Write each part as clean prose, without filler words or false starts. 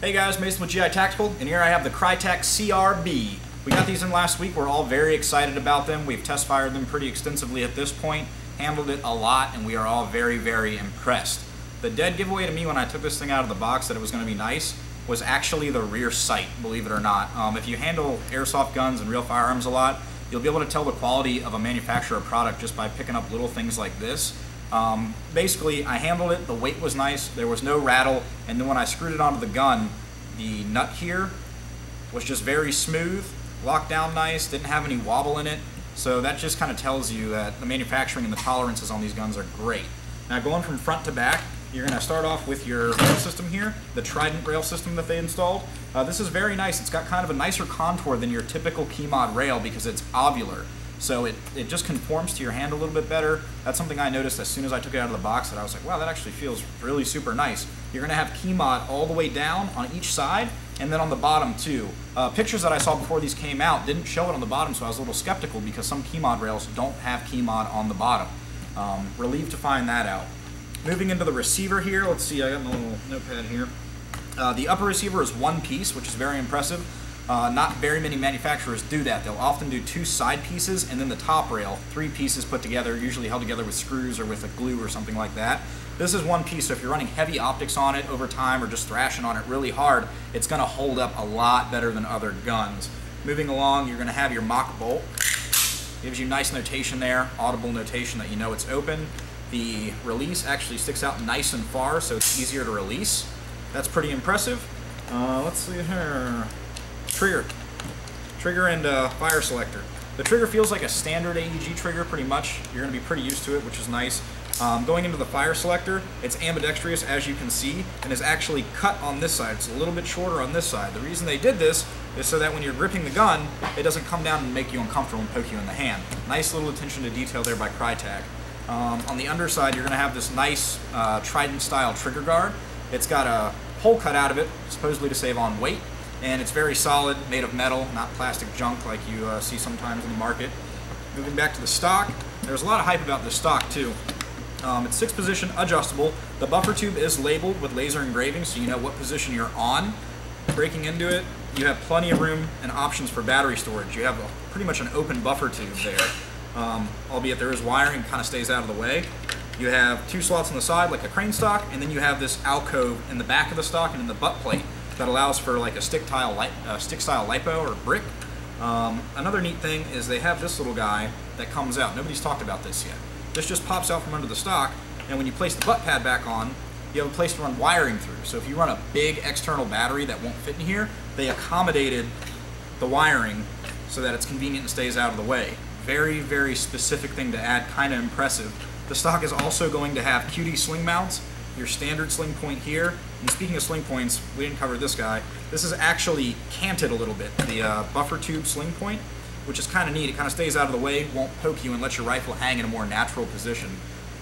Hey guys, Mason with GI Tactical, and here I have the Krytac CRB. We got these in last week. We're all very excited about them. We've test fired them pretty extensively at this point, handled it a lot, and we are all very, very impressed. The dead giveaway to me when I took this thing out of the box that it was going to be nice was actually the rear sight, believe it or not. If you handle airsoft guns and real firearms a lot, you'll be able to tell the quality of a manufacturer product just by picking up little things like this. Basically, I handled it, the weight was nice, there was no rattle, and then when I screwed it onto the gun, the nut here was just very smooth, locked down nice, didn't have any wobble in it, so that just kind of tells you that the manufacturing and the tolerances on these guns are great. Now going from front to back, you're going to start off with your rail system here, the Trident rail system that they installed. This is very nice. It's got kind of a nicer contour than your typical key mod rail because it's ovular. So it just conforms to your hand a little bit better. That's something I noticed as soon as I took it out of the box that I was like, wow, that actually feels really super nice. You're going to have key mod all the way down on each side and then on the bottom too. Pictures that I saw before these came out didn't show it on the bottom, so I was a little skeptical because some key mod rails don't have key mod on the bottom. Relieved to find that out. Moving into the receiver here, let's see, I got my little notepad here. The upper receiver is one piece, which is very impressive. Not very many manufacturers do that. They'll often do two side pieces and then the top rail, three pieces put together, usually held together with screws or with a glue or something like that. This is one piece, so if you're running heavy optics on it over time or just thrashing on it really hard, it's going to hold up a lot better than other guns. Moving along, you're going to have your mock bolt. Gives you nice notation there, audible notation that you know it's open. The release actually sticks out nice and far, so it's easier to release. That's pretty impressive. Let's see here. Trigger and fire selector. The trigger feels like a standard AEG trigger pretty much. You're going to be pretty used to it, which is nice. Going into the fire selector, it's ambidextrous as you can see, and is actually cut on this side. It's a little bit shorter on this side. The reason they did this is so that when you're gripping the gun, it doesn't come down and make you uncomfortable and poke you in the hand. Nice little attention to detail there by Krytac. On the underside, you're going to have this nice Trident-style trigger guard. It's got a hole cut out of it, supposedly to save on weight, and it's very solid, made of metal, not plastic junk like you see sometimes in the market. Moving back to the stock, there's a lot of hype about this stock too. It's 6-position adjustable. The buffer tube is labeled with laser engraving, so you know what position you're on. Breaking into it, you have plenty of room and options for battery storage. You have pretty much an open buffer tube there. Albeit there is wiring, kind of stays out of the way. You have 2 slots on the side like a crane stock, and then you have this alcove in the back of the stock and in the butt plate that allows for like a stick-style lipo or brick. Another neat thing is they have this little guy that comes out. Nobody's talked about this yet. This just pops out from under the stock, and when you place the butt pad back on, you have a place to run wiring through. So if you run a big external battery that won't fit in here, they accommodated the wiring so that it's convenient and stays out of the way. Very, very specific thing to add, kind of impressive. The stock is also going to have QD sling mounts, your standard sling point here. And speaking of sling points, we didn't cover this guy. This is actually canted a little bit, the buffer tube sling point, which is kind of neat. It kind of stays out of the way, won't poke you, and lets your rifle hang in a more natural position.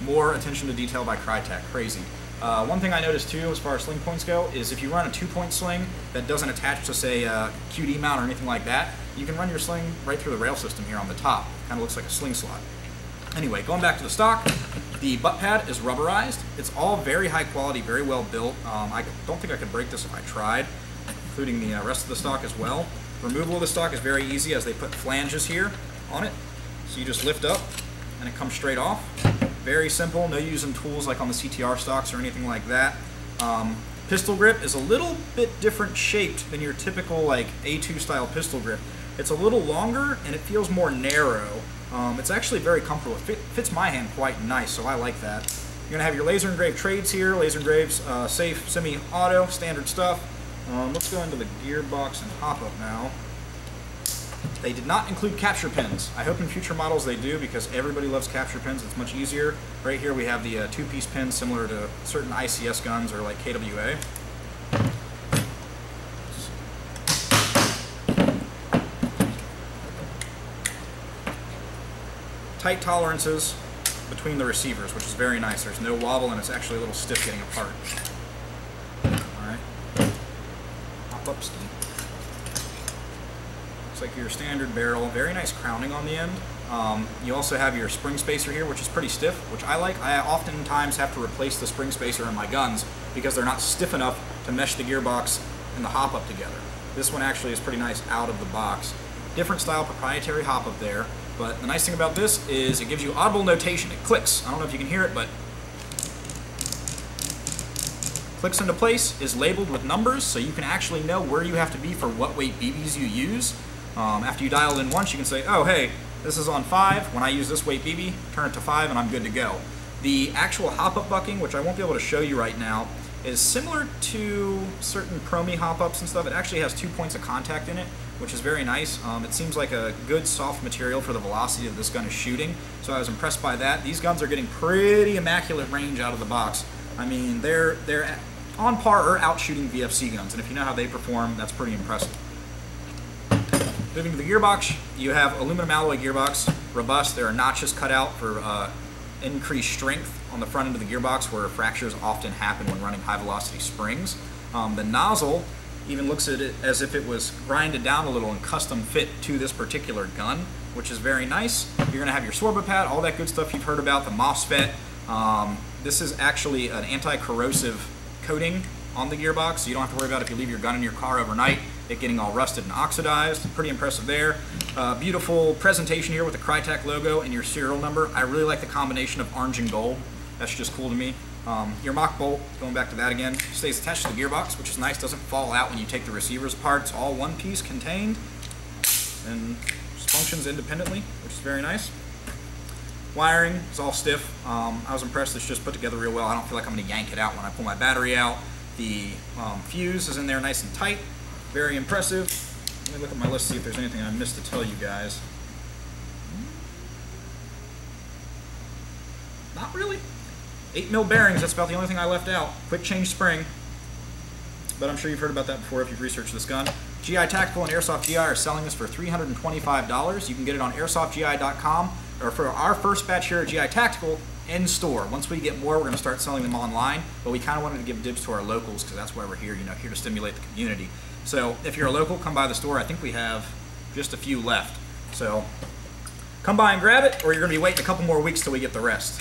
More attention to detail by Krytac, crazy. One thing I noticed too, as far as sling points go, is if you run a 2-point sling that doesn't attach to, say, a QD mount or anything like that, you can run your sling right through the rail system here on the top. Kind of looks like a sling slot. Anyway, going back to the stock, the butt pad is rubberized. It's all very high quality, very well built. I don't think I could break this if I tried, including the rest of the stock as well. Removal of the stock is very easy as they put flanges here on it. So you just lift up and it comes straight off. Very simple, no using tools like on the CTR stocks or anything like that. Pistol grip is a little bit different shaped than your typical like A2 style pistol grip. It's a little longer and it feels more narrow. It's actually very comfortable. It fits my hand quite nice, so I like that. You're gonna have your laser engraved trades here, laser engraves, safe, semi-auto, standard stuff. Let's go into the gearbox and hop up now. They did not include capture pins. I hope in future models they do because everybody loves capture pins. It's much easier. Right here we have the 2-piece pin similar to certain ICS guns or like KWA. Tight tolerances between the receivers, which is very nice. There's no wobble and it's actually a little stiff getting apart. Alright. Hop up ski. Like your standard barrel, very nice crowning on the end. You also have your spring spacer here, which is pretty stiff, which I like. I oftentimes have to replace the spring spacer in my guns because they're not stiff enough to mesh the gearbox and the hop-up together. This one actually is pretty nice out of the box. Different style proprietary hop-up there, but the nice thing about this is it gives you audible notation. It clicks. I don't know if you can hear it, but clicks into place, is labeled with numbers, so you can actually know where you have to be for what weight BBs you use. After you dial it in once, you can say, oh, hey, this is on 5. When I use this weight BB, turn it to 5, and I'm good to go. The actual hop-up bucking, which I won't be able to show you right now, is similar to certain Promi hop-ups and stuff. It actually has 2 points of contact in it, which is very nice. It seems like a good soft material for the velocity that this gun is shooting, so I was impressed by that. These guns are getting pretty immaculate range out of the box. I mean, they're on par or out shooting VFC guns, and if you know how they perform, that's pretty impressive. Moving to the gearbox, you have aluminum alloy gearbox, robust. There are notches cut out for increased strength on the front end of the gearbox where fractures often happen when running high velocity springs. The nozzle even looks at it as if it was grinded down a little and custom fit to this particular gun, which is very nice. You're going to have your sorbo pad, all that good stuff you've heard about, the MOSFET. This is actually an anti-corrosive coating on the gearbox, so you don't have to worry about if you leave your gun in your car overnight, it getting all rusted and oxidized. Pretty impressive there. Beautiful presentation here with the Krytac logo and your serial number. I really like the combination of orange and gold. That's just cool to me. Your mock bolt, going back to that again, stays attached to the gearbox, which is nice, doesn't fall out when you take the receivers apart. It's all one piece contained and just functions independently, which is very nice. Wiring is all stiff. I was impressed it's just put together real well. I don't feel like I'm going to yank it out when I pull my battery out. The fuse is in there nice and tight. Very impressive. Let me look at my list, see if there's anything I missed to tell you guys. Not really. 8mm bearings, that's about the only thing I left out. Quick change spring. But I'm sure you've heard about that before if you've researched this gun. GI Tactical and Airsoft GI are selling this for $325. You can get it on airsoftgi.com, or for our first batch here at GI Tactical, in store. Once we get more, we're going to start selling them online, but we kind of wanted to give dibs to our locals because that's why we're here, here to stimulate the community. So if you're a local, come by the store. I think we have just a few left. So come by and grab it, or you're going to be waiting a couple more weeks till we get the rest.